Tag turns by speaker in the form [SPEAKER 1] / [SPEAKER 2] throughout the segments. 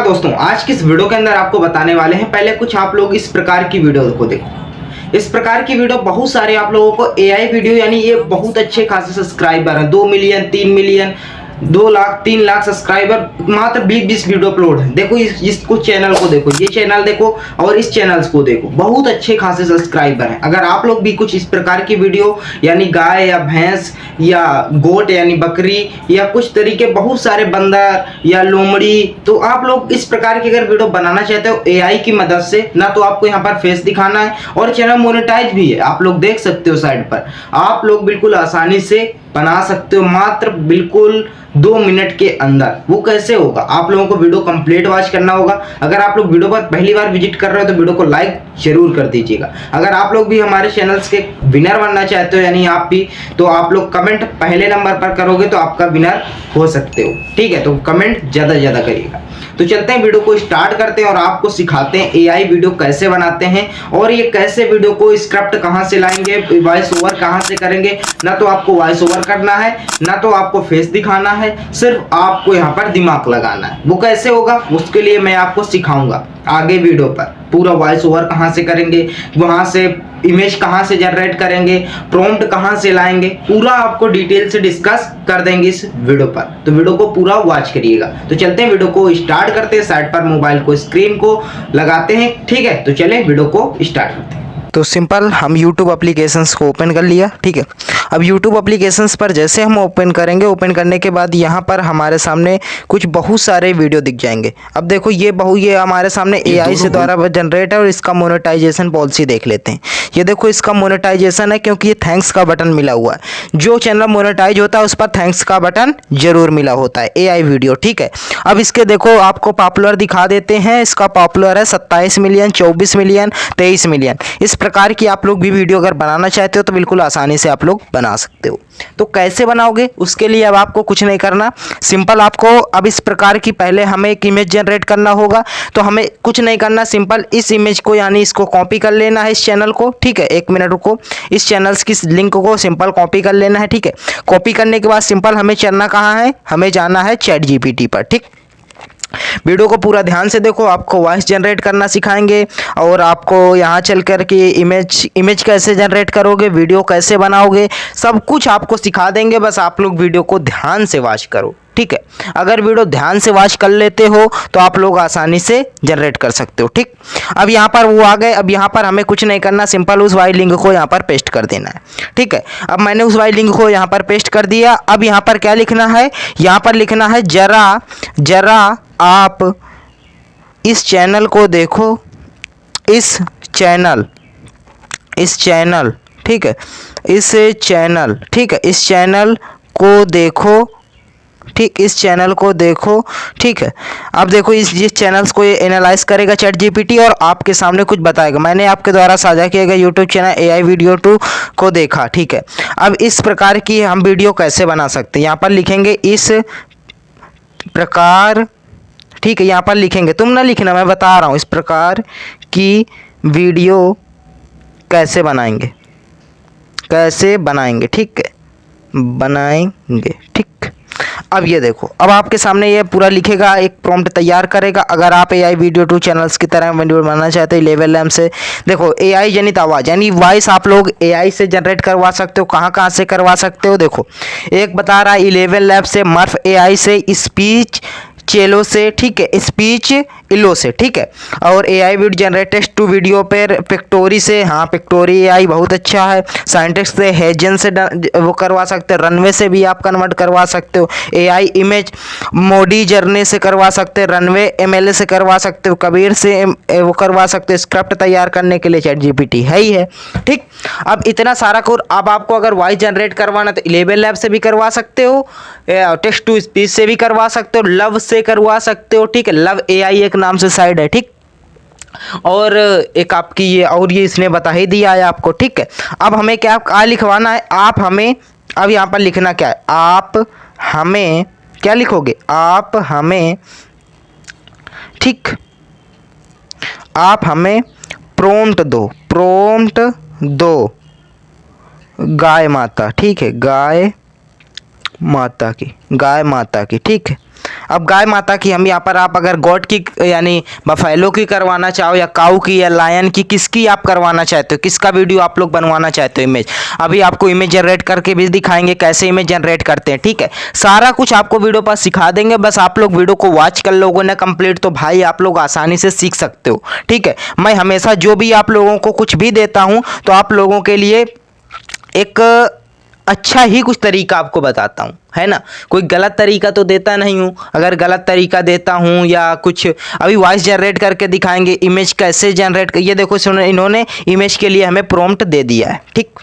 [SPEAKER 1] दोस्तों, आज की इस वीडियो के अंदर आपको बताने वाले हैं। पहले कुछ आप लोग इस प्रकार की वीडियो को देखो। इस प्रकार की वीडियो बहुत सारे आप लोगों को एआई वीडियो, यानी ये बहुत अच्छे खासे सब्सक्राइबर हैं, 2 million 3 million 2 lakh 3 lakh subscriber मात्र 20 वीडियो अपलोड है। देखो इसको चैनल को देखो, ये चैनल देखो और इस चैनल को देखो, बहुत अच्छे खासे सब्सक्राइबर हैं। अगर आप लोग भी कुछ इस प्रकार की वीडियो, यानी गाय या भैंस या गोट यानी बकरी या कुछ तरीके बहुत सारे बंदर या लोमड़ी, तो आप लोग इस प्रकार की अगर वीडियो बनाना चाहते हो एआई की मदद से, ना तो आपको यहाँ पर फेस दिखाना है और चैनल मोनेटाइज भी है। आप लोग देख सकते हो साइड पर, आप लोग बिल्कुल आसानी से बना सकते हो, मात्र बिल्कुल 2 मिनट के अंदर। वो कैसे होगा, आप लोगों को वीडियो कंप्लीट वॉच करना होगा। अगर आप लोग वीडियो पर पहली बार विजिट कर रहे हो तो वीडियो को लाइक जरूर कर दीजिएगा। अगर आप लोग भी हमारे चैनल्स के विनर बनना चाहते हो, यानी आप भी, तो आप लोग कमेंट पहले नंबर पर करोगे तो आपका विनर हो सकते हो। ठीक है, तो कमेंट ज्यादा से ज्यादा करिएगा। तो चलते हैं, वीडियो को स्टार्ट करते हैं और आपको सिखाते हैं एआई वीडियो कैसे बनाते हैं और ये कैसे वीडियो को स्क्रिप्ट कहां से लाएंगे, वॉइस ओवर कहां से करेंगे। ना तो आपको वॉइस ओवर करना है, ना तो आपको फेस दिखाना है, सिर्फ आपको यहाँ पर दिमाग लगाना है। वो कैसे होगा, उसके लिए मैं आपको सिखाऊंगा आगे वीडियो पर। पूरा वॉइस ओवर कहां से करेंगे, वहां से इमेज कहां से जनरेट करेंगे, प्रॉम्प्ट कहां से लाएंगे, पूरा आपको डिटेल से डिस्कस कर देंगे इस वीडियो पर। तो वीडियो को पूरा वॉच करिएगा। तो चलते हैं, वीडियो को स्टार्ट करते हैं। साइड पर मोबाइल को स्क्रीन को लगाते हैं। ठीक है, तो चलें वीडियो को स्टार्ट करते हैं।
[SPEAKER 2] तो सिंपल हम YouTube एप्लीकेशंस को ओपन कर लिया। ठीक है, अब YouTube एप्लीकेशंस पर जैसे हम ओपन करेंगे, ओपन करने के बाद यहाँ पर हमारे सामने कुछ बहुत सारे वीडियो दिख जाएंगे। अब देखो ये हमारे सामने AI से द्वारा जनरेट है और इसका मोनेटाइजेशन पॉलिसी देख लेते हैं। ये देखो इसका मोनेटाइजेशन है, क्योंकि ये थैंक्स का बटन मिला हुआ है। जो चैनल मोनेटाइज होता है उस पर थैंक्स का बटन जरूर मिला होता है, AI वीडियो। ठीक है, अब इसके देखो आपको पॉपुलर दिखा देते हैं। इसका पॉपुलर है 27 मिलियन, 24 मिलियन, 23 मिलियन। इस प्रकार की आप लोग भी वीडियो अगर बनाना चाहते हो तो बिल्कुल आसानी से आप लोग बना सकते हो। तो कैसे बनाओगे, उसके लिए अब आपको कुछ नहीं करना। सिंपल आपको अब इस प्रकार की पहले हमें एक इमेज जनरेट करना होगा। तो हमें कुछ नहीं करना, सिंपल इस इमेज को यानी इसको कॉपी कर लेना है, इस चैनल को। ठीक है, 1 मिनट रुको, इस चैनल्स की लिंक को सिंपल कॉपी कर लेना है। ठीक है, कॉपी करने के बाद सिंपल हमें चलना कहाँ है, हमें जाना है ChatGPT पर। ठीक, वीडियो को पूरा ध्यान से देखो, आपको वॉइस जनरेट करना सिखाएंगे और आपको यहाँ चल कर के इमेज कैसे जनरेट करोगे, वीडियो कैसे बनाओगे, सब कुछ आपको सिखा देंगे। बस आप लोग वीडियो को ध्यान से वॉच करो। ठीक है, अगर वीडियो ध्यान से वॉच कर लेते हो तो आप लोग आसानी से जनरेट कर सकते हो। ठीक, अब यहाँ पर वो आ गए। अब यहाँ पर हमें कुछ नहीं करना, सिंपल उस वाई लिंक को यहाँ पर पेस्ट कर देना है। ठीक है, अब मैंने उस वाई लिंक को यहाँ पर पेस्ट कर दिया। अब यहाँ पर क्या लिखना है, यहाँ पर लिखना है जरा आप इस चैनल को देखो, इस चैनल ठीक है, इस चैनल, ठीक है, इस चैनल को देखो। ठीक, इस चैनल को देखो। ठीक है, अब देखो जिस चैनल्स को ये एनालाइज करेगा ChatGPT और आपके सामने कुछ बताएगा। मैंने आपके द्वारा साझा किया गया YouTube चैनल AI वीडियो 2 को देखा। ठीक है, अब इस प्रकार की हम वीडियो कैसे बना सकते हैं, यहाँ पर लिखेंगे इस प्रकार। ठीक है, यहाँ पर लिखेंगे, तुम ना लिखना, मैं बता रहा हूँ। इस प्रकार की वीडियो कैसे बनाएंगे, ठीक है, बनाएंगे। ठीक, अब ये देखो, अब आपके सामने ये पूरा लिखेगा, एक प्रॉम्प्ट तैयार करेगा। अगर आप AI वीडियो 2 चैनल्स की तरह वीडियो बनाना चाहते हो 11 लैम्प से, देखो AI जनित आवाज़ यानी वॉइस आप लोग AI से जनरेट करवा सकते हो। कहाँ से करवा सकते हो, देखो एक बता रहा है 11 लैब से, मर्फ AI से, स्पीच चेलो से, ठीक है, स्पीच इलो से। ठीक है, और AI video generated to video पर पिक्टोरी से, हाँ पिक्टोरी AI बहुत अच्छा है। साइंटिस्ट से, हेजन से वो करवा सकते हो, रनवे से भी आप कन्वर्ट करवा सकते हो। AI इमेज मोडी जर्नी से करवा सकते हो, रनवे MLA से करवा सकते हो, कबीर से वो करवा सकते हो। स्क्रिप्ट तैयार करने के लिए ChatGPT है ही है। ठीक, अब इतना सारा कोड, अब आपको अगर वॉइस जनरेट करवाना तो 11 लैब से भी करवा सकते हो, टेक्स्ट टू स्पीच से भी करवा सकते हो, लव से करवा सकते हो। ठीक है, लव AI एक नाम से साइड है। ठीक, और एक आपकी ये इसने बता ही दिया है आपको। ठीक है, अब हमें क्या लिखवाना है, आप हमें अब यहाँ पर लिखना क्या है, आप हमें क्या लिखोगे, आप हमें, ठीक, आप हमें प्रॉम्प्ट दो गाय माता। ठीक है, गाय माता की। ठीक है, अब गाय माता की हम यहाँ पर आप अगर गॉड की यानी बफेलो की करवाना चाहो या काऊ की या लायन की, किसकी आप करवाना चाहते हो, किसका वीडियो आप लोग बनवाना चाहते हो इमेज, अभी आपको इमेज जनरेट करके भी दिखाएंगे कैसे इमेज जनरेट करते हैं। ठीक है, सारा कुछ आपको वीडियो पर सिखा देंगे, बस आप लोग वीडियो को वॉच कर लोगों ने कंप्लीट तो भाई आप लोग आसानी से सीख सकते हो। ठीक है, मैं हमेशा जो भी आप लोगों को कुछ भी देता हूँ तो आप लोगों के लिए एक अच्छा ही कुछ तरीका आपको बताता हूँ, है ना, कोई गलत तरीका तो देता नहीं हूँ। अगर गलत तरीका देता हूँ या कुछ, अभी वॉइस जनरेट करके दिखाएंगे, इमेज कैसे जनरेट, ये देखो सुनो, इन्होंने इमेज के लिए हमें प्रॉम्प्ट दे दिया है। ठीक,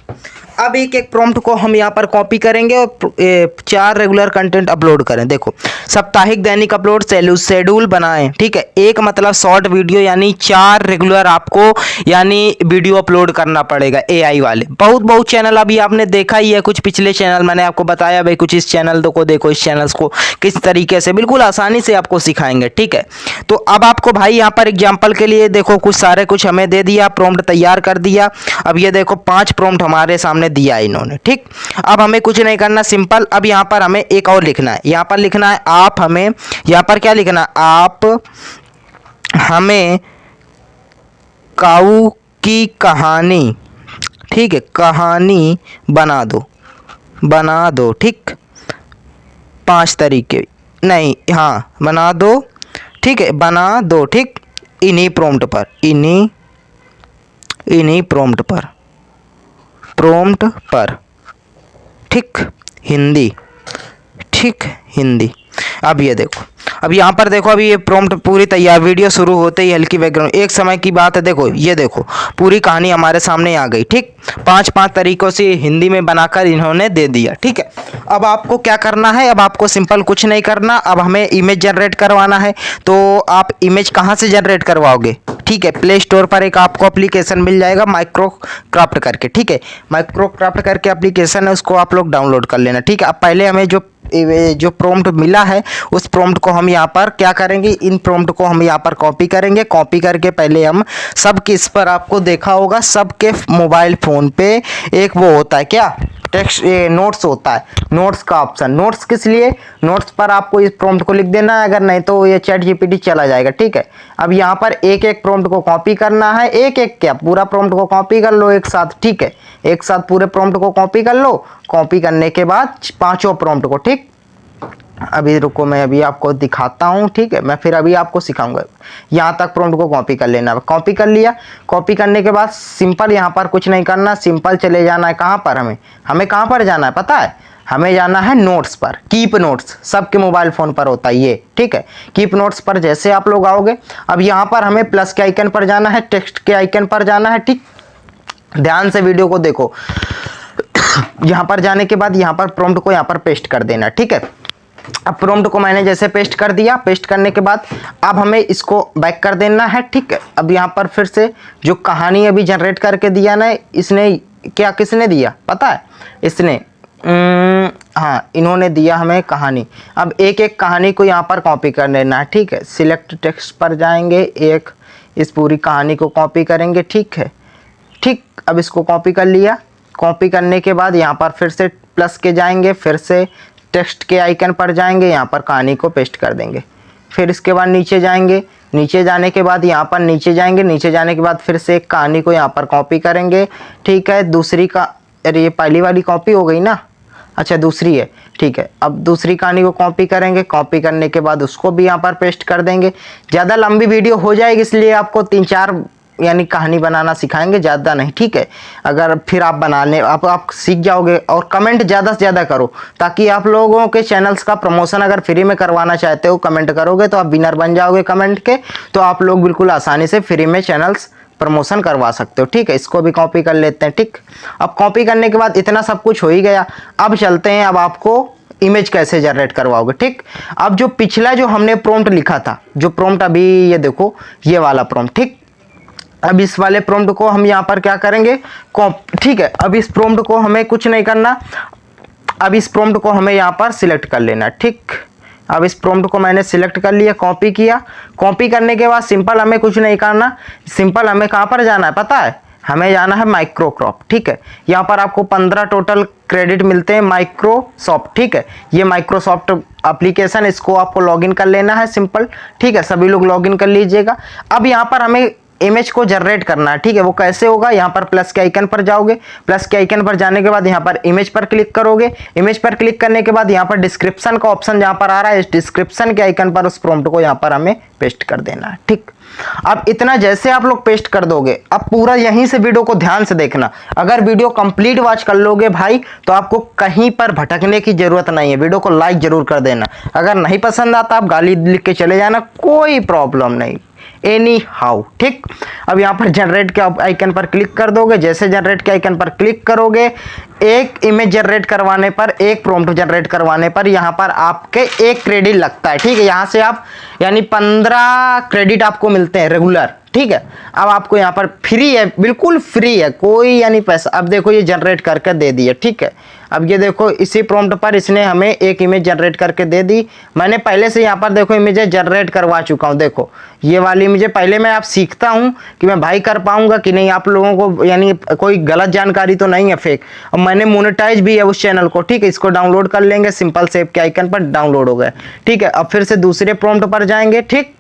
[SPEAKER 2] अब एक एक प्रॉम्प्ट को हम यहाँ पर कॉपी करेंगे और 4 रेगुलर कंटेंट अपलोड करें। देखो, साप्ताहिक दैनिक अपलोड शेड्यूल बनाएं। ठीक है, एक मतलब शॉर्ट वीडियो यानी 4 रेगुलर आपको यानी वीडियो अपलोड करना पड़ेगा एआई वाले। बहुत चैनल अभी आपने देखा ही है, कुछ पिछले चैनल मैंने आपको बताया भाई कुछ इस चैनल को देखो, इस चैनल्स को किस तरीके से बिल्कुल आसानी से आपको सिखाएंगे। ठीक है, तो अब आपको भाई यहाँ पर एग्जाम्पल के लिए देखो कुछ सारे कुछ हमें दे दिया, प्रॉम्प्ट तैयार कर दिया। अब ये देखो 5 प्रॉम्प्ट हमारे सामने दिया है इन्होंने। ठीक, अब हमें कुछ नहीं करना, सिंपल। अब यहाँ पर हमें एक और लिखना है, यहाँ पर लिखना है आप हमें, यहाँ पर क्या लिखना है, आप हमें काऊ की कहानी, ठीक है, कहानी बना दो। ठीक, 5 तरीके नहीं, हाँ बना दो। ठीक है, बना दो। ठीक, इन्हीं प्रॉम्प्ट पर ठीक, हिंदी। ठीक, हिंदी। अब ये देखो, अब यहाँ पर देखो, अभी ये प्रॉम्प्ट पूरी तैयार, वीडियो शुरू होते ही हल्की बैकग्राउंड, एक समय की बात है। देखो, ये देखो पूरी कहानी हमारे सामने आ गई। ठीक, 5 तरीकों से हिंदी में बनाकर इन्होंने दे दिया। ठीक है, अब आपको क्या करना है, अब आपको सिंपल कुछ नहीं करना, अब हमें इमेज जनरेट करवाना है। तो आप इमेज कहाँ से जनरेट करवाओगे, ठीक है, प्ले स्टोर पर एक आपको एप्लीकेशन मिल जाएगा माइक्रोक्राफ्ट करके। ठीक है, माइक्रोक्राफ्ट करके एप्लीकेशन है, उसको आप लोग डाउनलोड कर लेना। ठीक है, अब पहले हमें जो प्रॉम्प्ट मिला है उस प्रॉम्प्ट को हम यहाँ पर क्या करेंगे, इन प्रॉम्प्ट को हम यहाँ पर कॉपी करेंगे। कॉपी करके पहले हम सबके, इस पर आपको देखा होगा सबके मोबाइल फ़ोन पे एक वो होता है क्या, टेक्स्ट, नोट्स होता है, नोट्स का ऑप्शन। नोट्स किस लिए, नोट्स पर आपको इस प्रॉम्प्ट को लिख देना है, अगर नहीं तो ये चैट जीपीटी चला जाएगा। ठीक है, अब यहाँ पर एक एक प्रॉम्प्ट को कॉपी करना है, एक एक क्या, पूरा प्रॉम्प्ट को कॉपी कर लो एक साथ। ठीक है, एक साथ पूरे प्रॉम्प्ट को कॉपी कर लो। कॉपी करने के बाद 5 प्रॉम्प्ट को, ठीक, अभी रुको मैं अभी आपको दिखाता हूँ। ठीक है, मैं फिर अभी आपको सिखाऊंगा। यहाँ तक प्रॉम्प्ट को कॉपी कर लेना, कॉपी कर लिया। कॉपी करने के बाद सिंपल यहाँ पर कुछ नहीं करना, सिंपल चले जाना है कहाँ पर, हमें कहाँ पर जाना है पता है, हमें जाना है नोट्स पर। कीप नोट्स सबके मोबाइल फ़ोन पर होता है ये। ठीक है, कीप नोट्स पर जैसे आप लोग आओगे, अब यहाँ पर हमें प्लस के आइकन पर जाना है, टेक्स्ट के आइकन पर जाना है। ठीक, ध्यान से वीडियो को देखो। यहाँ पर जाने के बाद यहाँ पर प्रॉम्प्ट को यहाँ पर पेस्ट कर देना। ठीक है, अब प्रॉम्प्ट को मैंने जैसे पेस्ट कर दिया, पेस्ट करने के बाद अब हमें इसको बैक कर देना है। ठीक है, अब यहाँ पर फिर से जो कहानी अभी जनरेट करके दिया ना, इसने क्या, किसने दिया पता है, इसने हाँ इन्होंने दिया हमें कहानी। अब एक एक कहानी को यहाँ पर कॉपी कर लेना है। ठीक है, सिलेक्ट टेक्स्ट पर जाएंगे, एक इस पूरी कहानी को कॉपी करेंगे। ठीक है, ठीक, अब इसको कॉपी कर लिया। कॉपी करने के बाद यहाँ पर फिर से प्लस के जाएंगे, फिर से टेक्स्ट के आइकन पर जाएंगे, यहाँ पर कहानी को पेस्ट कर देंगे। फिर इसके बाद नीचे जाएंगे, नीचे जाने के बाद यहाँ पर नीचे जाएंगे, नीचे जाने के बाद फिर से एक कहानी को यहाँ पर कॉपी करेंगे। ठीक है, दूसरी का, अरे ये पहली वाली कॉपी हो गई ना, अच्छा दूसरी है। ठीक है, अब दूसरी कहानी को कॉपी करेंगे, कॉपी करने के बाद उसको भी यहाँ पर पेस्ट कर देंगे। ज़्यादा लंबी वीडियो हो जाएगी इसलिए आपको 3-4 यानी कहानी बनाना सिखाएंगे, ज़्यादा नहीं। ठीक है, अगर फिर आप बनाने आप सीख जाओगे। और कमेंट ज़्यादा से ज़्यादा करो ताकि आप लोगों के चैनल्स का प्रमोशन अगर फ्री में करवाना चाहते हो, कमेंट करोगे तो आप विनर बन जाओगे कमेंट के, तो आप लोग बिल्कुल आसानी से फ्री में चैनल्स प्रमोशन करवा सकते हो। ठीक है, इसको भी कॉपी कर लेते हैं। ठीक, अब कॉपी करने के बाद इतना सब कुछ हो ही गया। अब चलते हैं, अब आपको इमेज कैसे जनरेट करवाओगे। ठीक, अब जो पिछला जो हमने प्रॉम्प्ट लिखा था, जो प्रॉम्प्ट अभी ये देखो ये वाला प्रॉम्प्ट, ठीक, अब इस वाले प्रॉम्प्ट को हम यहाँ पर क्या करेंगे, ठीक है, अब इस प्रॉम्प्ट को हमें कुछ नहीं करना, अब इस प्रॉम्प्ट को हमें यहाँ पर सिलेक्ट कर लेना। ठीक, अब इस प्रॉम्प्ट को मैंने सिलेक्ट कर लिया, कॉपी किया। कॉपी करने के बाद सिंपल हमें कुछ नहीं करना, सिंपल हमें कहाँ पर जाना है पता है, हमें जाना है माइक्रो क्रॉप, ठीक है। यहाँ पर आपको 15 टोटल क्रेडिट मिलते हैं माइक्रोसॉफ्ट, ठीक है। ये माइक्रोसॉफ्ट एप्लीकेशन, इसको आपको लॉगिन कर लेना है सिंपल, ठीक है। सभी लोग लॉगिन कर लीजिएगा। अब यहाँ पर हमें इमेज को जनरेट करना है, ठीक है। वो कैसे होगा, यहाँ पर प्लस के आइकन पर जाओगे, प्लस के आइकन पर जाने के बाद यहाँ पर इमेज पर क्लिक करोगे। इमेज पर क्लिक करने के बाद यहाँ पर डिस्क्रिप्शन का ऑप्शन जहाँ पर आ रहा है, इस डिस्क्रिप्शन के आइकन पर उस प्रॉम्प्ट को यहाँ पर हमें पेस्ट कर देना है, ठीक। अब इतना जैसे आप लोग पेस्ट कर दोगे, अब पूरा यहीं से वीडियो को ध्यान से देखना। अगर वीडियो कंप्लीट वॉच कर लोगे भाई, तो आपको कहीं पर भटकने की जरूरत नहीं है। वीडियो को लाइक जरूर कर देना। अगर नहीं पसंद आता आप गाली लिख के चले जाना, कोई प्रॉब्लम नहीं, एनी हाउ, ठीक। अब यहाँ पर जनरेट के आइकन पर क्लिक कर दोगे। जैसे जनरेट के आइकन पर क्लिक करोगे, एक इमेज जनरेट करवाने पर, एक प्रॉम्प्ट जनरेट करवाने पर यहाँ पर आपके 1 क्रेडिट लगता है, ठीक है। यहाँ से आप यानी 15 क्रेडिट आपको मिलते हैं रेगुलर, ठीक है। अब आपको यहाँ पर फ्री है, बिल्कुल फ्री है, कोई यानी पैसा। अब देखो ये जनरेट करके दे दिया, ठीक है। अब ये देखो इसी प्रॉम्प्ट पर इसने हमें एक इमेज जनरेट करके दे दी। मैंने पहले से यहाँ पर देखो इमेजें जनरेट करवा चुका हूँ। देखो ये वाली इमेजें पहले मैं आप सीखता हूँ कि मैं भाई कर पाऊंगा कि नहीं, आप लोगों को यानी कोई गलत जानकारी तो नहीं है फेक। अब मैंने मोनेटाइज भी है उस चैनल को, ठीक है। इसको डाउनलोड कर लेंगे, सिंपल सेव के आइकन पर डाउनलोड हो गए, ठीक है। अब फिर से दूसरे प्रॉम्प्ट पर जाएंगे, ठीक,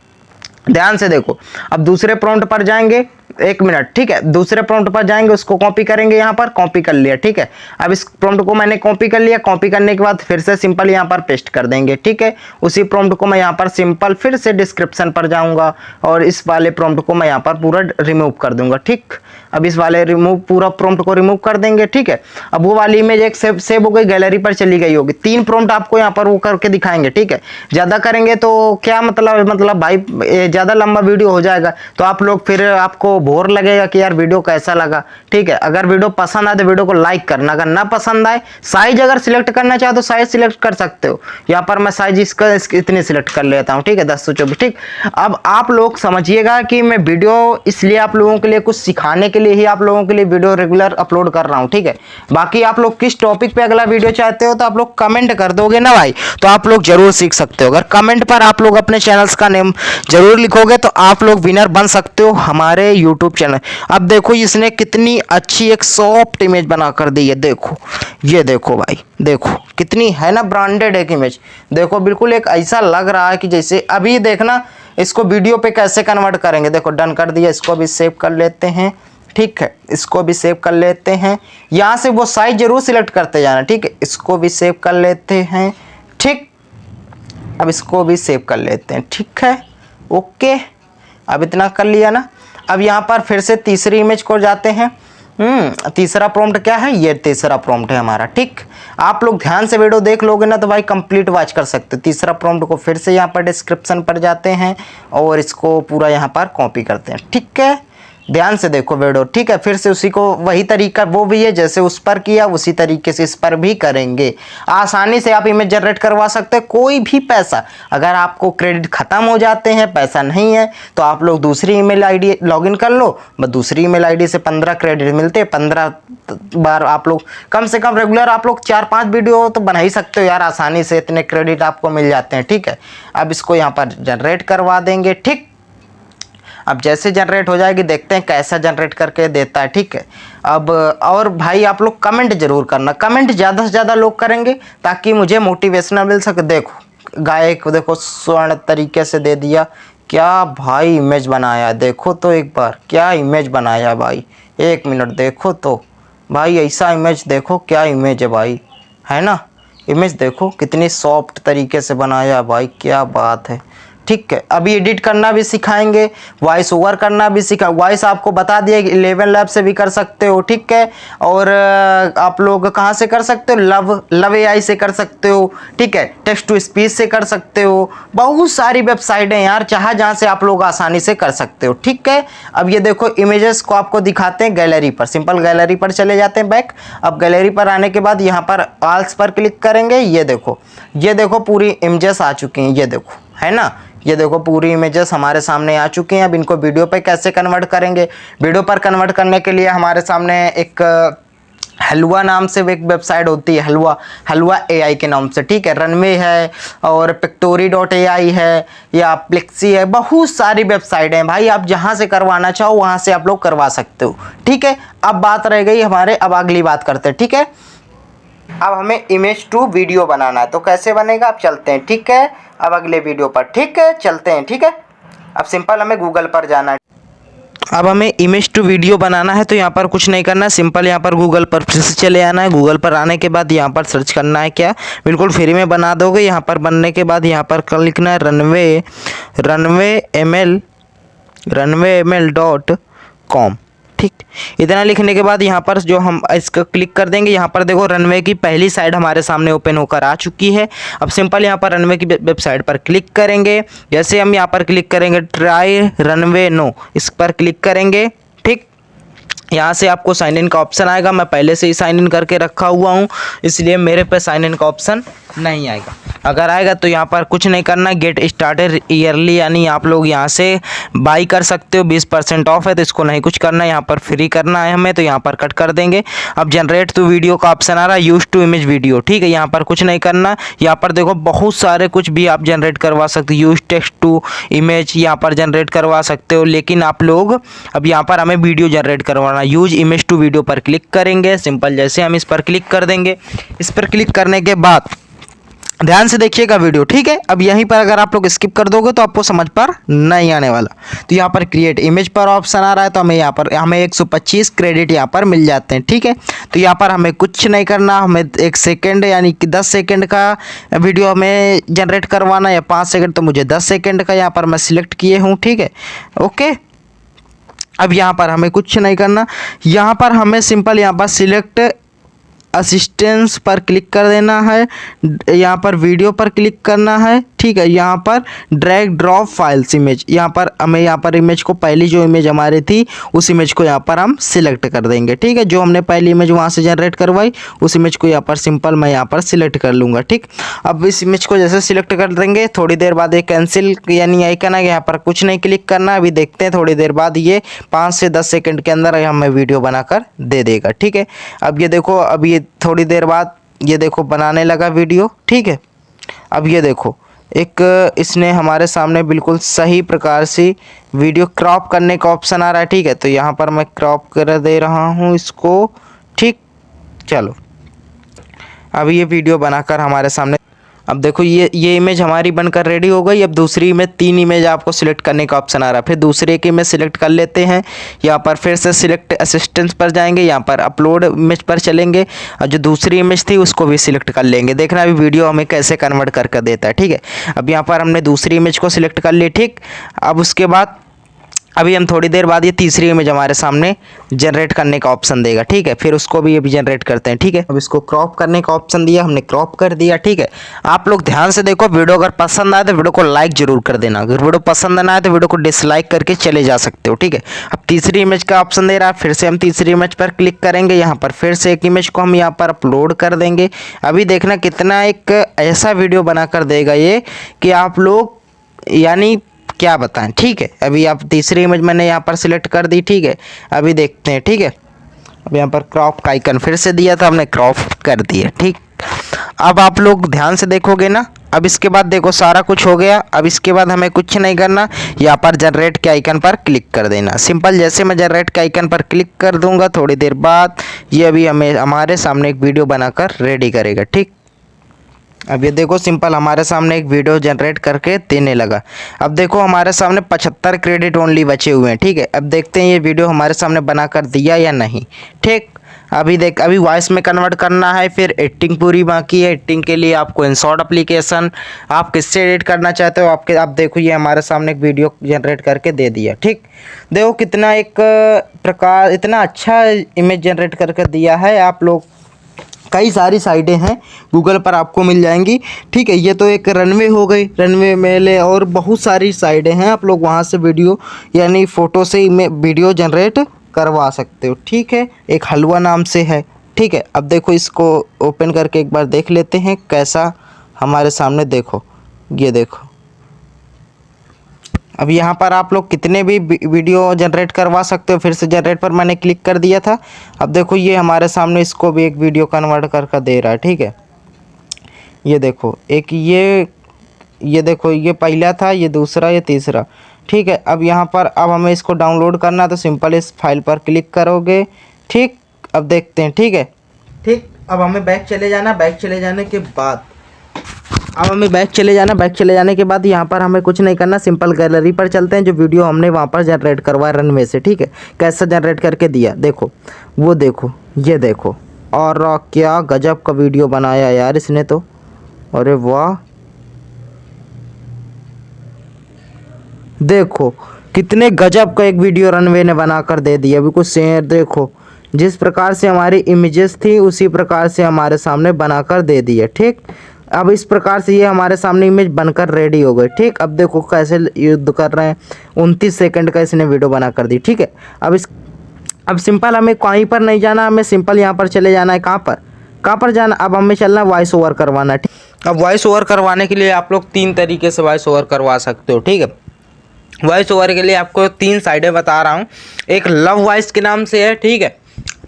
[SPEAKER 2] ध्यान से देखो। अब दूसरे प्रॉम्प्ट पर जाएंगे, 1 मिनट, ठीक है। दूसरे प्रॉम्प्ट पर जाएंगे, उसको कॉपी करेंगे, यहाँ पर कॉपी कर लिया, ठीक है। अब इस प्रॉम्प्ट को मैंने कॉपी कर लिया। कॉपी करने के बाद फिर से सिंपल यहाँ पर पेस्ट कर देंगे, ठीक है। उसी प्रॉम्प्ट को मैं यहाँ पर सिंपल फिर से डिस्क्रिप्शन पर जाऊंगा और इस वाले प्रॉम्प्ट को मैं यहाँ पर पूरा रिमूव कर दूंगा, ठीक। अब इस वाले पूरा प्रॉम्प्ट को रिमूव कर देंगे, ठीक है। अब वो वाली इमेज एक सेव हो गई, गैलरी पर चली गई होगी। 3 प्रॉम्प्ट आपको यहाँ पर वो करके दिखाएंगे, ठीक है। ज्यादा करेंगे तो क्या मतलब भाई ज्यादा लंबा वीडियो हो जाएगा, तो आप लोग फिर आपको बोर लगेगा कि यार वीडियो कैसा लगा, ठीक है। अगर वीडियो पसंद आए तो वीडियो को लाइक करना। अगर ना पसंद आए, साइज अगर सिलेक्ट करना चाहो तो साइज सिलेक्ट कर सकते हो। यहाँ पर मैं साइज इसका इतनी सिलेक्ट कर लेता हूँ, ठीक है, 1024, ठीक। अब आप लोग समझिएगा कि मैं वीडियो इसलिए आप लोगों के लिए, कुछ सिखाने के लिए ही आप लोगों के लिए वीडियो रेगुलर अपलोड कर रहा हूँ, ठीक है। बाकी आप लोग किस टॉपिक पे अगला वीडियो चाहते हो तो आप लोग कमेंट कर दोगे ना भाई, तो आप लोग जरूर सीख सकते हो। अगर कमेंट पर आप लोग अपने चैनल्स का नेम जरूर लिखोगे तो आप लोग विनर बन सकते हो हमारे यूट्यूब चैनल। अब देखो इसने कितनी अच्छी एक सॉफ्ट इमेज बना कर दी है, देखो ये देखो भाई, देखो कितनी है ना ब्रांडेड एक इमेज। देखो बिल्कुल एक ऐसा लग रहा है कि जैसे, अभी देखना इसको वीडियो पे कैसे कन्वर्ट करेंगे। देखो डन कर दिया, इसको भी सेव कर लेते हैं, ठीक है। इसको भी सेव कर लेते हैं। यहाँ से वो साइज जरूर सिलेक्ट करते जाना, ठीक है। इसको भी सेव कर लेते हैं, ठीक। अब इसको भी सेव कर लेते हैं, ठीक है, ओके। अब इतना कर लिया ना। अब यहाँ पर फिर से तीसरी इमेज को जाते हैं। तीसरा प्रॉम्प्ट क्या है, ये तीसरा प्रॉम्प्ट है हमारा, ठीक। आप लोग ध्यान से वीडियो देख लोगे ना तो भाई कंप्लीट वॉच कर सकते हो। तीसरा प्रॉम्प्ट को फिर से यहाँ पर डिस्क्रिप्शन पर जाते हैं और इसको पूरा यहाँ पर कॉपी करते हैं, ठीक है। ध्यान से देखो वीडियो, ठीक है। फिर से उसी को वही तरीका वो भी है जैसे उस पर किया, उसी तरीके से इस पर भी करेंगे। आसानी से आप इमेज जनरेट करवा सकते हैं, कोई भी पैसा। अगर आपको क्रेडिट खत्म हो जाते हैं, पैसा नहीं है, तो आप लोग दूसरी ईमेल आईडी लॉगिन कर लो। बस दूसरी ईमेल आईडी से 15 क्रेडिट मिलते हैं। 15 बार आप लोग कम से कम रेगुलर आप लोग 4-5 वीडियो तो बना ही सकते हो यार, आसानी से इतने क्रेडिट आपको मिल जाते हैं, ठीक है। अब इसको यहाँ पर जनरेट करवा देंगे, ठीक। अब जैसे जनरेट हो जाएगी, देखते हैं कैसा जनरेट करके देता है, ठीक है। अब और भाई आप लोग कमेंट जरूर करना, कमेंट ज़्यादा से ज़्यादा लोग करेंगे ताकि मुझे मोटिवेशनल मिल सके। देखो गायक देखो स्वर्ण तरीके से दे दिया, क्या भाई इमेज बनाया, देखो तो एक बार क्या इमेज बनाया भाई। 1 मिनट देखो तो भाई, ऐसा इमेज देखो, क्या इमेज है भाई, है ना। इमेज देखो कितनी सॉफ्ट तरीके से बनाया भाई, क्या बात है, ठीक है। अभी एडिट करना भी सिखाएंगे, वॉइस ओवर करना भी सिखा। वॉइस आपको बता दिया कि 11 लैब से भी कर सकते हो, ठीक है। और आप लोग कहाँ से कर सकते हो, लव AI से कर सकते हो, ठीक है। टेक्स्ट टू स्पीच से कर सकते हो, बहुत सारी वेबसाइट हैं यार, जहाँ से आप लोग आसानी से कर सकते हो, ठीक है। अब ये देखो इमेजेस को आपको दिखाते हैं गैलरी पर, सिंपल गैलरी पर चले जाते हैं बैक। अब गैलरी पर आने के बाद यहाँ पर आल्स पर क्लिक करेंगे। ये देखो पूरी इमेजेस आ चुकी हैं, ये देखो, है ना। ये देखो पूरी इमेजेस हमारे सामने आ चुकी हैं। अब इनको वीडियो पे कैसे कन्वर्ट करेंगे, वीडियो पर कन्वर्ट करने के लिए हमारे सामने एक हलवा नाम से एक वेबसाइट होती है, हलवा एआई के नाम से, ठीक है। रनवे है और pictory.ai है या प्लेक्सी है, बहुत सारी वेबसाइट हैं भाई। आप जहां से करवाना चाहो वहां से आप लोग करवा सकते हो, ठीक है। अब बात रह गई हमारे, अब अगली बात करते हैं, ठीक है। अब हमें इमेज टू वीडियो बनाना है, तो कैसे बनेगा आप चलते हैं, ठीक है। अब अगले वीडियो पर, ठीक है, चलते हैं, ठीक है। अब सिंपल हमें गूगल पर जाना है। अब हमें इमेज टू वीडियो बनाना है, तो यहाँ पर कुछ नहीं करना है, सिंपल यहाँ पर गूगल पर फिर से चले आना है। गूगल पर आने के बाद यहाँ पर सर्च करना है, क्या बिल्कुल फ्री में बना दोगे। यहाँ पर बनने के बाद यहाँ पर लिखना है runway.com, ठीक। इतना लिखने के बाद यहाँ पर जो हम इसको क्लिक कर देंगे, यहाँ पर देखो रनवे की पहली साइड हमारे सामने ओपन होकर आ चुकी है। अब सिंपल यहाँ पर रनवे की वेबसाइट पर क्लिक करेंगे। जैसे हम यहाँ पर क्लिक करेंगे ट्राई रनवे नो, इस पर क्लिक करेंगे, ठीक। यहाँ से आपको साइन इन का ऑप्शन आएगा। मैं पहले से ही साइन इन करके रखा हुआ हूँ, इसलिए मेरे पे साइन इन का ऑप्शन नहीं आएगा। अगर आएगा तो यहाँ पर कुछ नहीं करना, गेट स्टार्टेड ईयरली, यानी आप लोग यहाँ से बाई कर सकते हो, 20% ऑफ है, तो इसको नहीं कुछ करना, यहाँ पर फ्री करना है हमें, तो यहाँ पर कट कर देंगे। अब जनरेट टू वीडियो का ऑप्शन आ रहा है, यूज टू इमेज वीडियो, ठीक है। यहाँ पर कुछ नहीं करना, यहाँ पर देखो बहुत सारे कुछ भी आप जनरेट करवा सकते हो, यूज टेक्स्ट टू इमेज यहाँ पर जनरेट करवा सकते हो, लेकिन आप लोग अब यहाँ पर हमें वीडियो जनरेट करवाना, यूज इमेज टू वीडियो पर क्लिक करेंगे। सिंपल जैसे हम इस पर क्लिक कर देंगे, इस पर क्लिक करने के बाद ध्यान से देखिएगा वीडियो, ठीक है। अब यहीं पर अगर आप लोग स्किप कर दोगे तो आपको समझ पर नहीं आने वाला। तो यहाँ पर क्रिएट इमेज पर ऑप्शन आ रहा है, तो हमें 125 क्रेडिट यहाँ पर मिल जाते हैं, ठीक है। तो यहाँ पर हमें कुछ नहीं करना, हमें 1 सेकेंड यानी कि 10 सेकेंड का वीडियो हमें जनरेट करवाना, या 5 सेकेंड, तो मुझे 10 सेकेंड का यहाँ पर मैं सिलेक्ट किए हूँ, ठीक है, ओके। अब यहाँ पर हमें कुछ नहीं करना, यहाँ पर हमें सिंपल यहाँ पर सिलेक्ट असिस्टेंस पर क्लिक कर देना है, यहाँ पर वीडियो पर क्लिक करना है, ठीक है। यहाँ पर ड्रैग ड्रॉप फाइल्स इमेज, यहाँ पर हमें यहाँ पर इमेज को, पहली जो इमेज हमारी थी उस इमेज को यहाँ पर हम सिलेक्ट कर देंगे, ठीक है। जो हमने पहली इमेज वहाँ से जनरेट करवाई उस इमेज को यहाँ पर सिंपल मैं यहाँ पर सिलेक्ट कर लूँगा, ठीक। अब इस इमेज को जैसे सिलेक्ट कर देंगे, थोड़ी देर बाद एक कैंसिल यानी आइकन है, यहाँ पर कुछ नहीं क्लिक करना। अभी देखते हैं थोड़ी देर बाद ये 5 से 10 सेकेंड के अंदर हमें वीडियो बनाकर दे देगा, ठीक है। अब ये देखो, अब ये थोड़ी देर बाद ये देखो बनाने लगा वीडियो, ठीक है। अब ये देखो एक इसने हमारे सामने बिल्कुल सही प्रकार से वीडियो क्रॉप करने का ऑप्शन आ रहा है, ठीक है। तो यहाँ पर मैं क्रॉप कर दे रहा हूँ इसको, ठीक। चलो अब ये वीडियो बनाकर हमारे सामने, अब देखो ये इमेज हमारी बनकर रेडी हो गई। अब दूसरी इमेज, 3 इमेज आपको सिलेक्ट करने का ऑप्शन आ रहा है, फिर दूसरे की इमेज सिलेक्ट कर लेते हैं। यहाँ पर फिर से सिलेक्ट असिस्टेंस पर जाएंगे, यहाँ पर अपलोड इमेज पर चलेंगे और जो दूसरी इमेज थी उसको भी सिलेक्ट कर लेंगे। देखना अभी वीडियो हमें कैसे कन्वर्ट कर देता है, ठीक है। अब यहाँ पर हमने दूसरी इमेज को सिलेक्ट कर ली, ठीक। अब उसके बाद अभी हम थोड़ी देर बाद ये तीसरी इमेज हमारे सामने जनरेट करने का ऑप्शन देगा, ठीक है। फिर उसको भी अभी जनरेट करते हैं, ठीक है। अब इसको क्रॉप करने का ऑप्शन दिया, हमने क्रॉप कर दिया, ठीक है। आप लोग ध्यान से देखो, वीडियो अगर पसंद आए तो वीडियो को लाइक जरूर कर देना, अगर वीडियो पसंद ना आए तो वीडियो को डिसलाइक करके चले जा सकते हो, ठीक है। अब तीसरी इमेज का ऑप्शन दे रहा है, फिर से हम तीसरी इमेज पर क्लिक करेंगे, यहाँ पर फिर से एक इमेज को हम यहाँ पर अपलोड कर देंगे। अभी देखना कितना एक ऐसा वीडियो बना कर देगा ये कि आप लोग यानी क्या बताएं, ठीक है। अभी आप तीसरी इमेज मैंने यहाँ पर सिलेक्ट कर दी, ठीक है। अभी देखते हैं, ठीक है। अब यहाँ पर क्रॉप का आइकन फिर से दिया था, हमने क्रॉप कर दिया, ठीक। अब आप लोग ध्यान से देखोगे ना, अब इसके बाद देखो सारा कुछ हो गया। अब इसके बाद हमें कुछ नहीं करना, यहाँ पर जनरेट के आइकन पर क्लिक कर देना। सिंपल जैसे मैं जनरेट के आइकन पर क्लिक कर दूंगा, थोड़ी देर बाद ये अभी हमारे सामने एक वीडियो बनाकर रेडी करेगा, ठीक। अब ये देखो सिंपल हमारे सामने एक वीडियो जनरेट करके देने लगा। अब देखो हमारे सामने 75 क्रेडिट ओनली बचे हुए हैं, ठीक है। अब देखते हैं ये वीडियो हमारे सामने बना कर दिया या नहीं, ठीक। अभी वॉइस में कन्वर्ट करना है, फिर एडिटिंग पूरी बाकी है। एडिटिंग के लिए आपको InShot एप्लीकेशन, आप किससे एडिट करना चाहते हो आप देखो ये हमारे सामने एक वीडियो जनरेट करके दे दिया, ठीक। देखो कितना एक प्रकार इतना अच्छा इमेज जनरेट करके दिया है। आप लोग कई सारी साइटें हैं गूगल पर आपको मिल जाएंगी, ठीक है। ये तो एक रनवे हो गई, रनवे मेले और बहुत सारी साइटें हैं, आप लोग वहाँ से वीडियो यानी फ़ोटो से वीडियो जनरेट करवा सकते हो, ठीक है। एक हलवा नाम से है, ठीक है। अब देखो इसको ओपन करके एक बार देख लेते हैं कैसा हमारे सामने, देखो ये देखो अब यहाँ पर आप लोग कितने भी वीडियो जनरेट करवा सकते हो। फिर से जनरेट पर मैंने क्लिक कर दिया था। अब देखो ये हमारे सामने इसको भी एक वीडियो कन्वर्ट कर दे रहा है, ठीक है। ये देखो एक ये देखो ये पहला था, ये दूसरा, ये तीसरा, ठीक है। अब यहाँ पर अब हमें इसको डाउनलोड करना है तो सिंपल इस फाइल पर क्लिक करोगे, ठीक। अब देखते हैं, ठीक है, ठीक। अब हमें बैक चले जाना। बैक चले जाने के बाद बैक चले जाने के बाद यहाँ पर हमें कुछ नहीं करना, सिंपल गैलरी पर चलते हैं। जो वीडियो हमने वहाँ पर जनरेट करवाया रनवे से, ठीक है, कैसा जनरेट करके दिया देखो, वो देखो, ये देखो। और क्या गजब का वीडियो बनाया यार इसने तो, अरे वाह। देखो कितने गजब का एक वीडियो रनवे ने बना कर दे दिया। अभी कुछ शेयर देखो, जिस प्रकार से हमारी इमेजेस थी उसी प्रकार से हमारे सामने बनाकर दे दिया, ठीक। अब इस प्रकार से ये हमारे सामने इमेज बनकर रेडी हो गई, ठीक। अब देखो कैसे युद्ध कर रहे हैं। 29 सेकंड का इसने वीडियो बना कर दी, ठीक है। अब सिंपल हमें कहीं पर नहीं जाना, हमें सिंपल यहाँ पर चले जाना है। कहाँ पर जाना, अब हमें चलना वॉइस ओवर करवाना, ठीक। अब वॉइस ओवर करवाने के लिए आप लोग 3 तरीके से वॉइस ओवर करवा सकते हो, ठीक है। वॉइस ओवर के लिए आपको 3 साइडें बता रहा हूँ। एक लव वॉइस के नाम से है, ठीक है,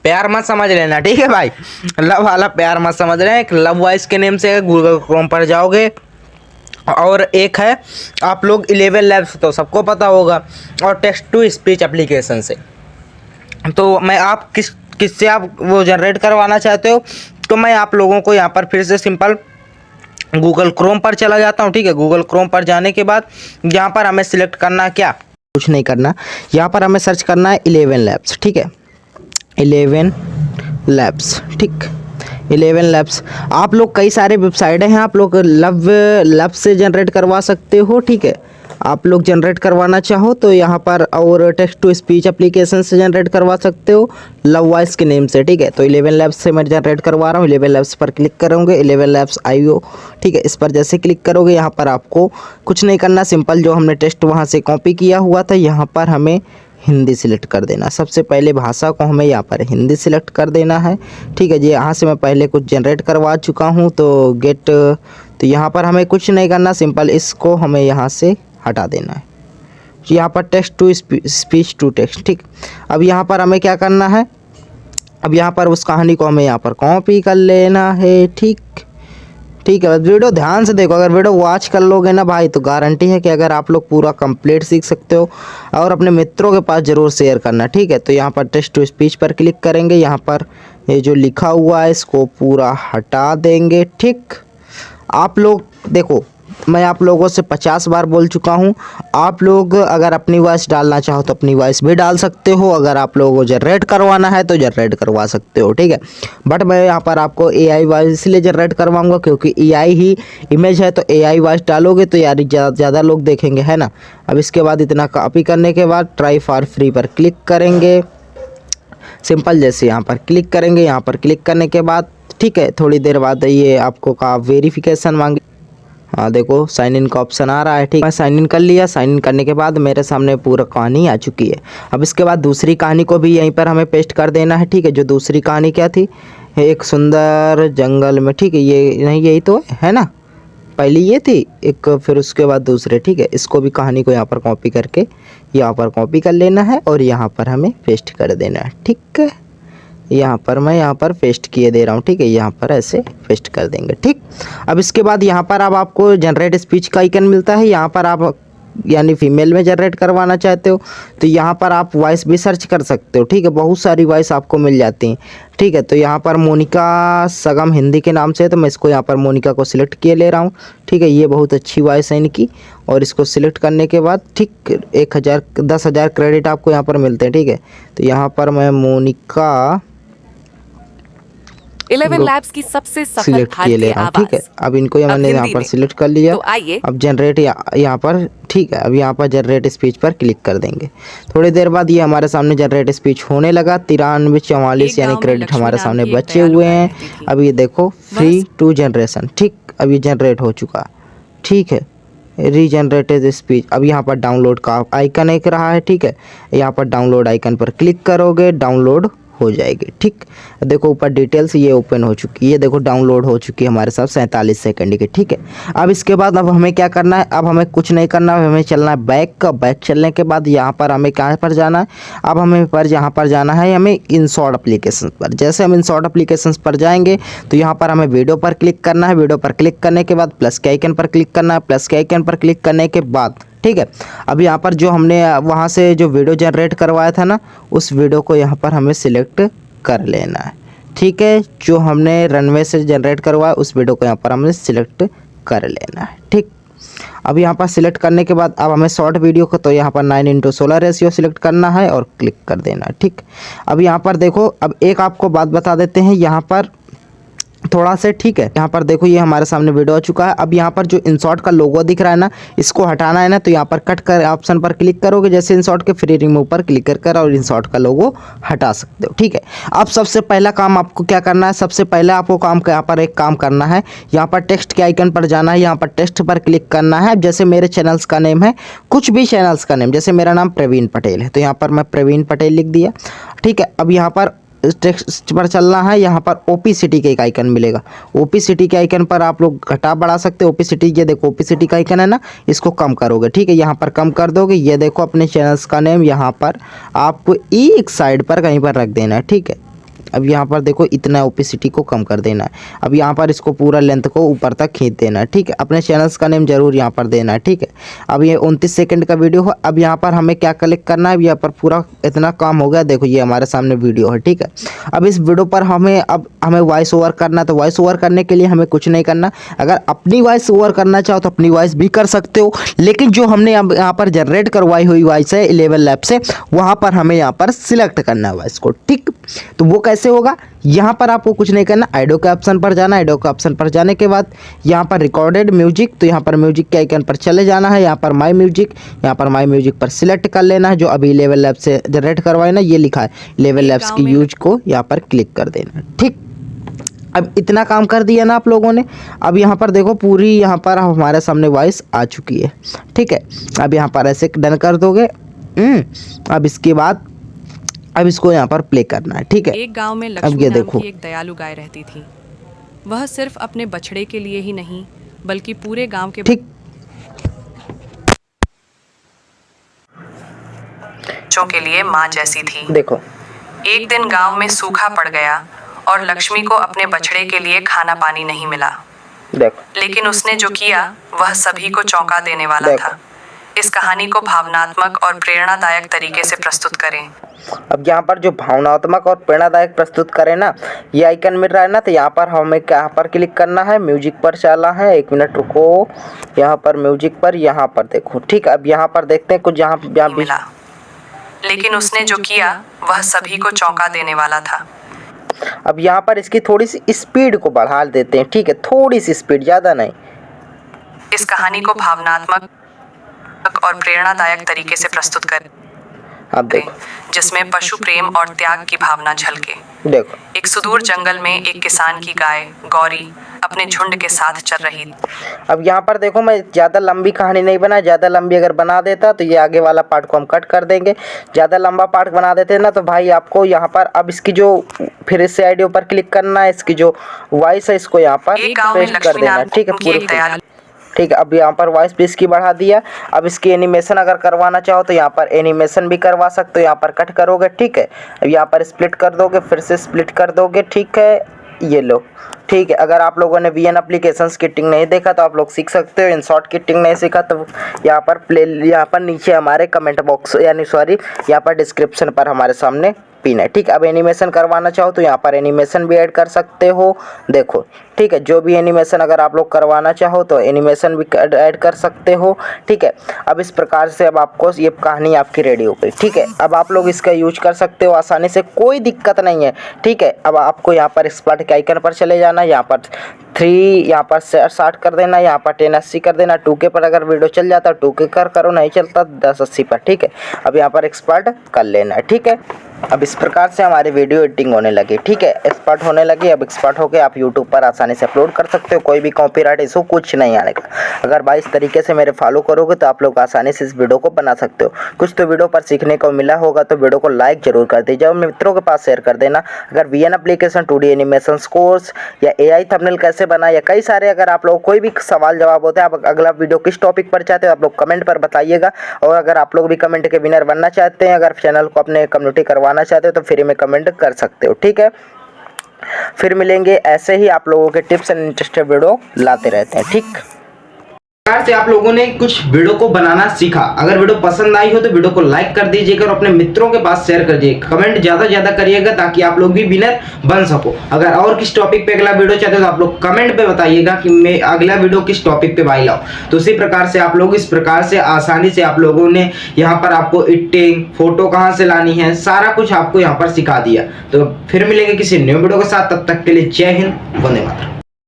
[SPEAKER 2] प्यार मत समझ लेना, ठीक है भाई, लव वाला प्यार मत समझ लेना। एक लव वॉइस के नेम से है, गूगल क्रोम पर जाओगे। और एक है आप लोग 11 लैब्स, तो सबको पता होगा, और टेक्स्ट टू स्पीच एप्लीकेशन से। तो मैं आप किससे आप वो जनरेट करवाना चाहते हो, तो मैं आप लोगों को यहाँ पर फिर से सिंपल गूगल क्रोम पर चला जाता हूँ, ठीक है। गूगल क्रोम पर जाने के बाद यहाँ पर हमें सिलेक्ट करना, क्या कुछ नहीं करना, यहाँ पर हमें सर्च करना है 11 लैब्स, ठीक है, 11 लैब्स, ठीक। 11 लैब्स, आप लोग कई सारे वेबसाइट हैं, आप लोग लव से जनरेट करवा सकते हो, ठीक है। आप लोग जनरेट करवाना चाहो तो यहाँ पर, और टेक्स्ट टू स्पीच एप्लीकेशन से जनरेट करवा सकते हो लव वॉइस के नेम से, ठीक है। तो 11 लैब्स से मैं जनरेट करवा रहा हूँ। 11 लैब्स पर क्लिक करोगे, 11 लैब्स IO, ठीक है। इस पर जैसे क्लिक करोगे यहाँ पर आपको कुछ नहीं करना, सिंपल जो हमने टेस्ट वहाँ से कॉपी किया हुआ था यहाँ पर हमें हिंदी सिलेक्ट कर देना। सबसे पहले भाषा को हमें यहाँ पर हिंदी सिलेक्ट कर देना है, ठीक है जी। यहाँ से मैं पहले कुछ जनरेट करवा चुका हूँ, तो गेट, तो यहाँ पर हमें कुछ नहीं करना, सिंपल इसको हमें यहाँ से हटा देना है। यहाँ पर text to speech to text, ठीक। अब यहाँ पर हमें क्या करना है, अब यहाँ पर उस कहानी को हमें यहाँ पर कॉपी कर लेना है, ठीक, ठीक है। वीडियो ध्यान से देखो, अगर वीडियो वॉच कर लोगे ना भाई तो गारंटी है कि अगर आप लोग पूरा कंप्लीट सीख सकते हो, और अपने मित्रों के पास ज़रूर शेयर करना, ठीक है। तो यहाँ पर टेक्स्ट टू स्पीच पर क्लिक करेंगे, यहाँ पर ये जो लिखा हुआ है इसको पूरा हटा देंगे, ठीक। आप लोग देखो, मैं आप लोगों से 50 बार बोल चुका हूँ, आप लोग अगर अपनी वॉइस डालना चाहो तो अपनी वॉइस भी डाल सकते हो, अगर आप लोगों को जनरेट करवाना है तो जनरेट करवा सकते हो, ठीक है। बट मैं यहाँ पर आपको AI वॉइस इसलिए जनरेट करवाऊँगा क्योंकि AI ही इमेज है, तो AI वॉइस डालोगे तो यार ज़्यादा लोग देखेंगे, है ना। अब इसके बाद इतना कॉपी करने के बाद ट्राई फॉर फ्री पर क्लिक करेंगे, सिंपल जैसे यहाँ पर क्लिक करेंगे। यहाँ पर क्लिक करने के बाद, ठीक है, थोड़ी देर बाद ये आपको का वेरिफिकेशन मांगे। हाँ देखो साइन इन का ऑप्शन आ रहा है, ठीक है। मैं साइन इन कर लिया। साइन इन करने के बाद मेरे सामने पूरा कहानी आ चुकी है। अब इसके बाद दूसरी कहानी को भी यहीं पर हमें पेस्ट कर देना है, ठीक है। जो दूसरी कहानी क्या थी, एक सुंदर जंगल में, ठीक है, ये नहीं, यही तो है ना, पहली ये थी एक, फिर उसके बाद दूसरे, ठीक है। इसको भी कहानी को यहाँ पर कॉपी करके यहाँ पर कॉपी कर लेना है और यहाँ पर हमें पेस्ट कर देना है, ठीक है। यहाँ पर मैं यहाँ पर पेस्ट किए दे रहा हूँ, ठीक है। यहाँ पर ऐसे पेस्ट कर देंगे, ठीक। अब इसके बाद यहाँ पर अब आपको जनरेट स्पीच का आइकन मिलता है। यहाँ पर आप यानी फीमेल में जनरेट करवाना चाहते हो तो यहाँ पर आप वॉइस भी सर्च कर सकते हो, ठीक है। बहुत सारी वॉइस आपको मिल जाती हैं, ठीक है। तो यहाँ पर मोनिका सगम हिंदी के नाम से है, तो मैं इसको यहाँ पर मोनिका को सिलेक्ट किए ले रहा हूँ, ठीक है। ये बहुत अच्छी वॉइस है इनकी, और इसको सिलेक्ट करने के बाद, ठीक, 10,000 क्रेडिट आपको यहाँ पर मिलते हैं, ठीक है। तो यहाँ पर मैं मोनिका
[SPEAKER 3] 11 लैब्स की सबसे सफल
[SPEAKER 2] सिलेक्ट किए ले रहा हूँ, ठीक है। अब इनको मैंने यहाँ पर सिलेक्ट कर लिया।
[SPEAKER 3] तो आइए
[SPEAKER 2] अब जनरेट यहाँ पर, ठीक है। अब यहाँ पर जनरेट स्पीच पर क्लिक कर देंगे। थोड़ी देर बाद ये हमारे सामने जनरेट स्पीच होने लगा। 9344 यानी क्रेडिट हमारे सामने बचे हुए हैं। अब ये देखो फ्री टू जनरेशन, ठीक। अब ये जनरेट हो चुका, ठीक है। Regenerated speech. अब यहाँ पर डाउनलोड का आइकन एक रहा है, ठीक है। यहाँ पर डाउनलोड आइकन पर क्लिक करोगे, डाउनलोड हो जाएगी। ठीक, देखो ऊपर डिटेल्स ये ओपन हो चुकी है, देखो डाउनलोड हो चुकी है हमारे साथ 47 सेकंड की। ठीक है, अब इसके बाद अब हमें क्या करना है, अब हमें कुछ नहीं करना है, हमें चलना है बैक का। बैक चलने के बाद यहाँ पर हमें कहाँ पर जाना है, अब हमें पर यहाँ पर जाना है हमें इंसॉर्ट एप्लीकेशन पर। जैसे हम इंसॉर्ट एप्लीकेशन पर जाएंगे तो यहाँ पर हमें वीडियो पर क्लिक करना है। वीडियो पर क्लिक करने के बाद प्लस के आइकन पर क्लिक करना है। प्लस के आइकन पर क्लिक करने के बाद ठीक है, अब यहाँ पर जो हमने वहाँ से जो वीडियो जनरेट करवाया था ना, उस वीडियो को यहाँ पर हमें सिलेक्ट कर लेना है। ठीक है, जो हमने रनवे से जनरेट करवाया उस वीडियो को यहाँ पर हमें सिलेक्ट कर लेना है। ठीक, अब यहाँ पर सिलेक्ट करने के बाद अब हमें शॉर्ट वीडियो को तो यहाँ पर 9:16 रेशियो सिलेक्ट करना है और क्लिक कर देना है। ठीक, अब यहाँ पर देखो, अब एक आपको बात बता देते हैं यहाँ पर थोड़ा से। ठीक है, यहाँ पर देखो ये हमारे सामने वीडियो आ चुका है। अब यहाँ पर जो इंसॉर्ट का लोगो दिख रहा है ना, इसको हटाना है ना, तो यहाँ पर कट कर ऑप्शन पर क्लिक करोगे, जैसे इंसॉर्ट के फ्री रिमूव पर क्लिक कर और इंसॉर्ट का लोगो हटा सकते हो। ठीक है, अब सबसे पहला काम आपको क्या करना है, सबसे पहले आपको काम यहाँ पर एक काम करना है, यहाँ पर टेक्स्ट के आइकन पर जाना है, यहाँ पर टेक्स्ट पर क्लिक करना है। जैसे मेरे चैनल्स का नेम है, कुछ भी चैनल्स का नेम, जैसे मेरा नाम प्रवीण पटेल है तो यहाँ पर मैं प्रवीण पटेल लिख दिया। ठीक है, अब यहाँ पर टेक्स्ट पर चलना है, यहाँ पर ओपीसीटी के एक आइकन मिलेगा, ओपीसीटी के आइकन पर आप लोग घटा बढ़ा सकते हो। ओपीसीटी, ये देखो ओपीसीटी का आइकन है ना, इसको कम करोगे। ठीक है, यहाँ पर कम कर दोगे, ये देखो अपने चैनल्स का नेम यहाँ पर आपको एक साइड पर कहीं पर रख देना है। ठीक है, अब यहाँ पर देखो इतना ओपेसिटी को कम कर देना है। अब यहाँ पर इसको पूरा लेंथ को ऊपर तक खींच देना है। ठीक है, अपने चैनल्स का नेम जरूर यहाँ पर देना है। ठीक है, अब ये 29 सेकंड का वीडियो है। अब यहाँ पर हमें क्या क्लिक करना है, यहाँ पर पूरा इतना काम हो गया। देखो ये हमारे सामने वीडियो है। ठीक है, अब इस वीडियो पर हमें वॉइस ओवर करना है। तो वॉइस ओवर करने के लिए हमें कुछ नहीं करना। अगर अपनी वॉइस ओवर करना चाहो तो अपनी वॉइस भी कर सकते हो, लेकिन जो हमने यहाँ पर जनरेट करवाई हुई वॉइस है 11 लैब से, वहाँ पर हमें यहाँ पर सिलेक्ट करना है वॉइस को। ठीक, तो वो कैसे होगा, यहाँ पर आपको कुछ नहीं करना, ऑडियो के ऑप्शन पर जाना। ऑडियो के ऑप्शन पर जाने के बाद यहाँ पर रिकॉर्डेड म्यूजिक, तो यहाँ पर म्यूजिक के आइकन पर चले जाना है। यहाँ पर माई म्यूजिक, यहाँ पर माई म्यूजिक पर सिलेक्ट कर लेना है। जो अभी 11 लैब से जनरेट करवाए ना, ये लिखा है 11 लैब्स की यूज को यहाँ पर क्लिक कर देना। ठीक, अब इतना काम कर दिया ना आप लोगों ने। अब यहाँ पर देखो पूरी यहाँ पर हमारे सामने वॉइस आ चुकी है। ठीक है, अब यहाँ पर ऐसे डन कर दोगे। अब इसके बाद अब इसको यहाँ पर प्ले करना है। ठीक है,
[SPEAKER 3] एक गांव में
[SPEAKER 2] अब
[SPEAKER 3] लक्ष्मी
[SPEAKER 2] ये
[SPEAKER 3] नाम
[SPEAKER 2] देखो
[SPEAKER 3] की एक दयालु गाय रहती थी। वह सिर्फ अपने बछड़े के लिए ही नहीं बल्कि पूरे गांव के
[SPEAKER 2] ठीक
[SPEAKER 3] बच्चों के लिए माँ जैसी थी।
[SPEAKER 2] देखो,
[SPEAKER 3] एक दिन गांव में सूखा पड़ गया और लक्ष्मी को अपने बछड़े के लिए खाना पानी नहीं मिला।
[SPEAKER 2] देखो
[SPEAKER 3] लेकिन उसने जो किया वह सभी को चौंका देने वाला
[SPEAKER 2] देखो।
[SPEAKER 3] था। इस कहानी को भावनात्मक और प्रेरणादायक तरीके से प्रस्तुत करें।
[SPEAKER 2] अब यहाँ पर जो भावनात्मक और प्रेरणादायक प्रस्तुत करें ना, ये आइकन मिल रहा है ना, तो यहाँ पर हमें यहाँ पर क्लिक करना है, म्यूजिक पर चला है। 1 मिनट रुको, यहाँ पर म्यूजिक पर यहाँ पर देखो। ठीक, अब यहाँ पर देखते हैं कुछ यहाँ
[SPEAKER 3] मिला, लेकिन उसने जो किया वह सभी को चौंका देने वाला था।
[SPEAKER 2] अब यहाँ पर इसकी थोड़ी सी स्पीड को बढ़ा देते हैं। ठीक है, थोड़ी सी स्पीड, ज़्यादा नहीं।
[SPEAKER 3] इस कहानी को भावनात्मक और प्रेरणादायक तरीके से प्रस्तुत करें।
[SPEAKER 2] अब देखो,
[SPEAKER 3] जिसमें पशु प्रेम और त्याग की भावना झलके।
[SPEAKER 2] देखो
[SPEAKER 3] एक सुदूर जंगल में एक किसान की गाय गौरी अपने झुंड के साथ चल रही थी।
[SPEAKER 2] अब यहाँ पर देखो, मैं ज़्यादा लंबी कहानी नहीं बना। ज़्यादा लंबी अगर बना देता तो ये आगे वाला पार्ट को हम कट कर देंगे। ज़्यादा लंबा पार्ट बना देते ना तो भाई आपको यहाँ पर अब इसकी जो फिर से आइडियो पर क्लिक करना है, इसकी जो वॉइस है इसको यहाँ पर पेस्ट कर देना। ठीक है, पूरे ठीक है, अब यहाँ पर वॉइस भी इसकी बढ़ा दिया। अब इसकी एनिमेशन अगर करवाना चाहो तो यहाँ पर एनिमेशन भी करवा सकते हो। यहाँ पर कट करोगे। ठीक है, अब यहाँ पर स्प्लिट कर दोगे, फिर से स्प्लिट कर दोगे। ठीक है, ये लो। ठीक है, अगर आप लोगों ने VN एप्लीकेशंस किटिंग नहीं देखा तो आप लोग सीख सकते हो। इंसॉर्ट किटिंग नहीं सीखा तो यहाँ पर नीचे हमारे कमेंट बॉक्स यहाँ पर डिस्क्रिप्शन पर हमारे सामने पिन है। ठीक है, अब एनिमेशन करवाना चाहो तो यहाँ पर एनिमेशन भी ऐड कर सकते हो। देखो, ठीक है, जो भी एनिमेशन अगर आप लोग करवाना चाहो तो एनिमेशन भी ऐड कर सकते हो। ठीक है, अब इस प्रकार से अब आपको ये कहानी आपकी रेडी हो गई। ठीक है, अब आप लोग इसका यूज कर सकते हो आसानी से, कोई दिक्कत नहीं है। ठीक है, अब आपको यहाँ पर एक्सपर्ट के आइकन पर चले जाना, यहाँ पर 3 यहाँ पर 60 कर देना, यहाँ पर 1080 कर देना। 2K पर अगर वीडियो चल जाता है 2K करो, नहीं चलता 1080 पर। ठीक है, अब यहाँ पर एक्सपर्ट कर लेना है। ठीक है, अब इस प्रकार से हमारी वीडियो एडिटिंग होने लगी, ठीक है, एक्सपर्ट होने लगी। अब एक्सपर्ट होके आप यूट्यूब पर आसानी से अपलोड कर सकते हो, कोई भी कॉपीराइट इशू कुछ नहीं आएगा। अगर भाई इस तरीके से मेरे फॉलो करोगे तो आप लोग आसानी से इस वीडियो को बना सकते हो। कुछ तो वीडियो पर सीखने को मिला होगा तो वीडियो को लाइक जरूर कर दीजिए और मित्रों के पास शेयर कर देना। अगर VN application 2D animation course या AI थंबनेल कैसे बना या कई सारे अगर आप लोग कोई भी सवाल जवाब होते हैं, आप अगला वीडियो किस टॉपिक पर चाहते हो आप लोग कमेंट पर बताइएगा। और अगर आप लोग भी कमेंट के विनर बनना चाहते हैं, अगर चैनल को अपने कम्युनिटी करवाना चाहते हो तो फ्री में कमेंट कर सकते हो, ठीक है। फिर मिलेंगे, ऐसे ही आप लोगों के टिप्स एंड इंटरेस्टेड वीडियो लाते रहते हैं, ठीक।
[SPEAKER 1] प्रकार से आप लोगों ने कुछ वीडियो को बनाना सीखा। अगर वीडियो पसंद आई हो तो वीडियो को लाइक कर दीजिएगा और अपने मित्रों के पास शेयर कर दीजिए। कमेंट ज्यादा करिएगा ताकि आप लोग भी विनर बन सको। अगर और किस टॉपिक पे अगला वीडियो चाहते हो तो आप लोग कमेंट पे बताइएगा कि मैं अगला वीडियो किस टॉपिक पे भाई लाऊं। तो उसी प्रकार से आप लोग इस प्रकार से आसानी से आप लोगों ने यहाँ पर आपको एडिटिंग, फोटो कहाँ से लानी है, सारा कुछ आपको यहाँ पर सिखा दिया। तो फिर मिलेंगे किसी न्यू वीडियो के साथ, तब तक के लिए जय हिंद, वंदे मातरम।